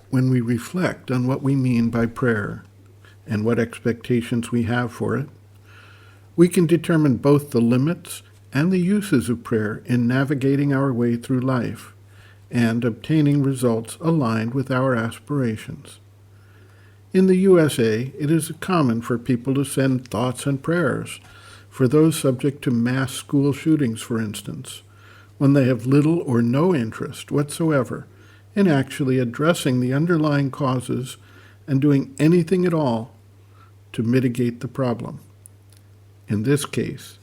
When we reflect on what we mean by prayer and what expectations we have for it, we can determine both the limits and the uses of prayer in navigating our way through life and obtaining results aligned with our aspirations. In the USA, it is common for people to send thoughts and prayers for those subject to mass school shootings, for instance, when they have little or no interest whatsoever in actually addressing the underlying causes and doing anything at all to mitigate the problem. In this case,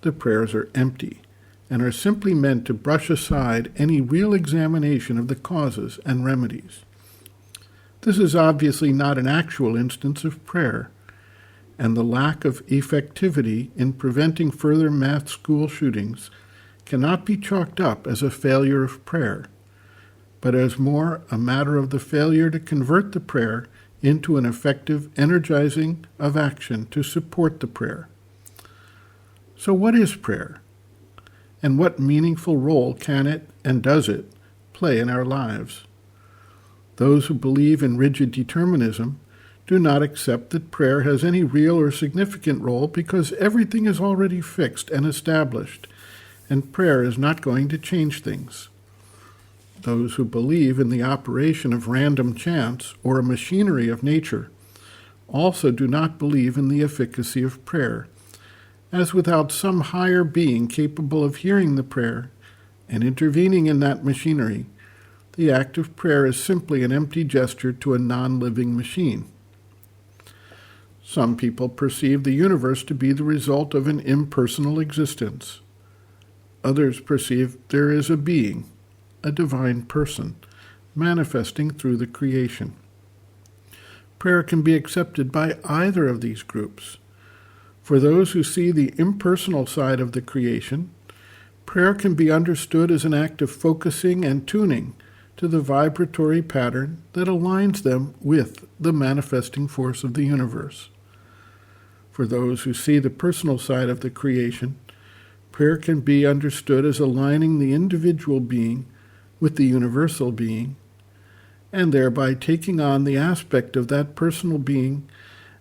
the prayers are empty and are simply meant to brush aside any real examination of the causes and remedies. This is obviously not an actual instance of prayer, and the lack of effectivity in preventing further mass school shootings cannot be chalked up as a failure of prayer, but as more a matter of the failure to convert the prayer into an effective energizing of action to support the prayer. So what is prayer? And what meaningful role can it, and does it, play in our lives? Those who believe in rigid determinism do not accept that prayer has any real or significant role because everything is already fixed and established, and prayer is not going to change things. Those who believe in the operation of random chance or a machinery of nature also do not believe in the efficacy of prayer, as without some higher being capable of hearing the prayer and intervening in that machinery, the act of prayer is simply an empty gesture to a non-living machine. Some people perceive the universe to be the result of an impersonal existence. Others perceive there is a being, a divine person, manifesting through the creation. Prayer can be accepted by either of these groups. For those who see the impersonal side of the creation, prayer can be understood as an act of focusing and tuning to the vibratory pattern that aligns them with the manifesting force of the universe. For those who see the personal side of the creation, prayer can be understood as aligning the individual being with the universal being, and thereby taking on the aspect of that personal being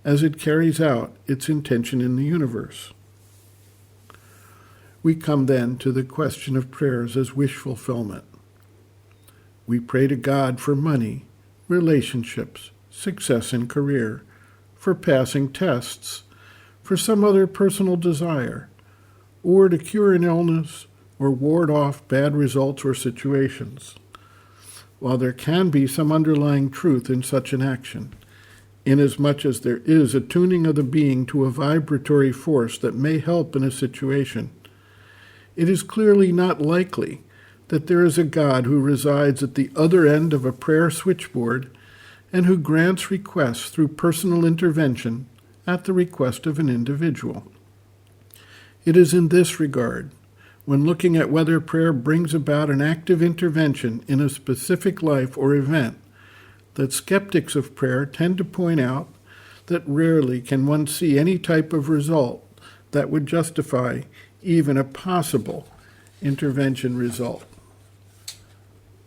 as it carries out its intention in the universe. We come then to the question of prayers as wish fulfillment. We pray to God for money, relationships, success in career, for passing tests, for some other personal desire, or to cure an illness or ward off bad results or situations. While there can be some underlying truth in such an action, inasmuch as there is a tuning of the being to a vibratory force that may help in a situation, it is clearly not likely that there is a God who resides at the other end of a prayer switchboard and who grants requests through personal intervention at the request of an individual. It is in this regard, when looking at whether prayer brings about an active intervention in a specific life or event, that skeptics of prayer tend to point out that rarely can one see any type of result that would justify even a possible intervention result.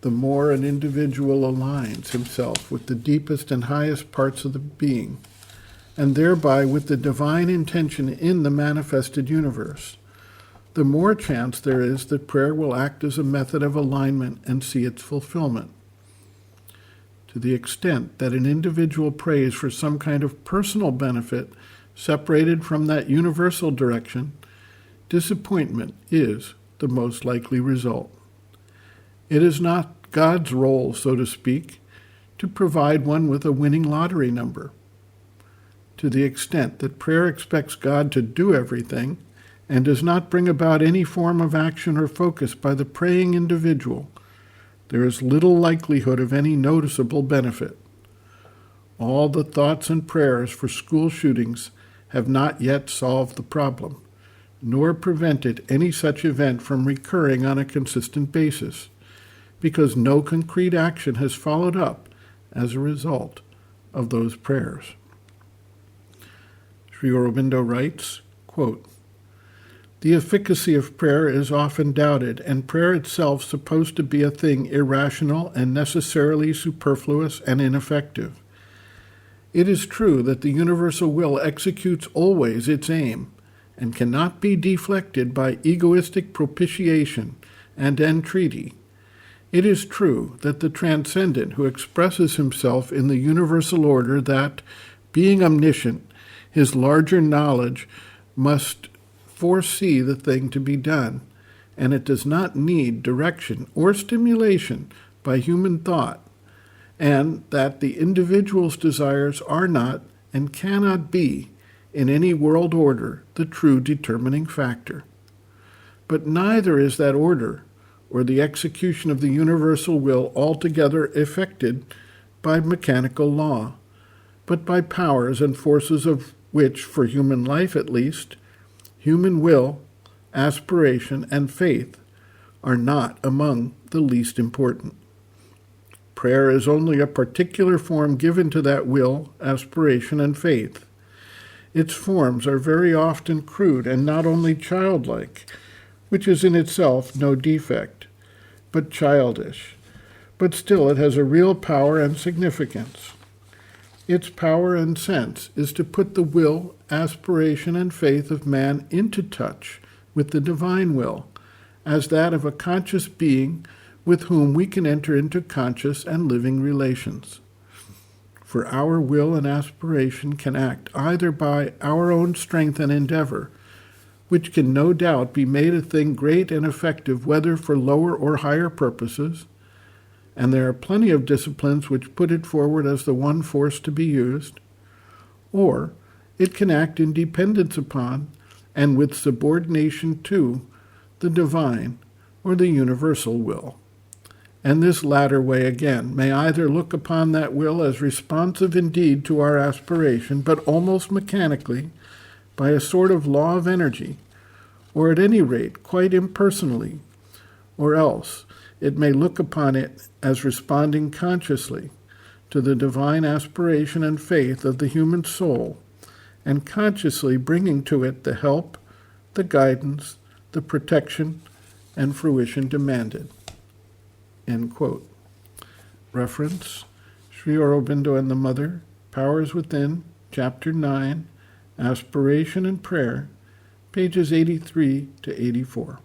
The more an individual aligns himself with the deepest and highest parts of the being, and thereby with the divine intention in the manifested universe, the more chance there is that prayer will act as a method of alignment and see its fulfillment. To the extent that an individual prays for some kind of personal benefit separated from that universal direction, disappointment is the most likely result. It is not God's role, so to speak, to provide one with a winning lottery number. To the extent that prayer expects God to do everything and does not bring about any form of action or focus by the praying individual, there is little likelihood of any noticeable benefit. All the thoughts and prayers for school shootings have not yet solved the problem, nor prevented any such event from recurring on a consistent basis, because no concrete action has followed up as a result of those prayers. Sri Aurobindo writes, quote, The efficacy of prayer is often doubted, and prayer itself supposed to be a thing irrational and necessarily superfluous and ineffective. It is true that the universal will executes always its aim, and cannot be deflected by egoistic propitiation and entreaty. It is true that the transcendent who expresses himself in the universal order that, being omniscient, his larger knowledge must foresee the thing to be done, and it does not need direction or stimulation by human thought, and that the individual's desires are not and cannot be, in any world order, the true determining factor. But neither is that order, or the execution of the universal will, altogether effected by mechanical law, but by powers and forces of which, for human life at least, human will, aspiration, and faith are not among the least important. Prayer is only a particular form given to that will, aspiration, and faith. Its forms are very often crude and not only childlike, which is in itself no defect, but childish. But still it has a real power and significance. Its power and sense is to put the will, aspiration, and faith of man into touch with the divine will, as that of a conscious being with whom we can enter into conscious and living relations. For our will and aspiration can act either by our own strength and endeavor, which can no doubt be made a thing great and effective whether for lower or higher purposes, and there are plenty of disciplines which put it forward as the one force to be used, or it can act in dependence upon, and with subordination to, the divine or the universal will. And this latter way again may either look upon that will as responsive indeed to our aspiration, but almost mechanically, by a sort of law of energy, or at any rate quite impersonally, or else it may look upon it as responding consciously to the divine aspiration and faith of the human soul, and consciously bringing to it the help, the guidance, the protection, and fruition demanded. End quote. Reference, Sri Aurobindo and the Mother, Powers Within, Chapter 9, Aspiration and Prayer, pages 83 to 84.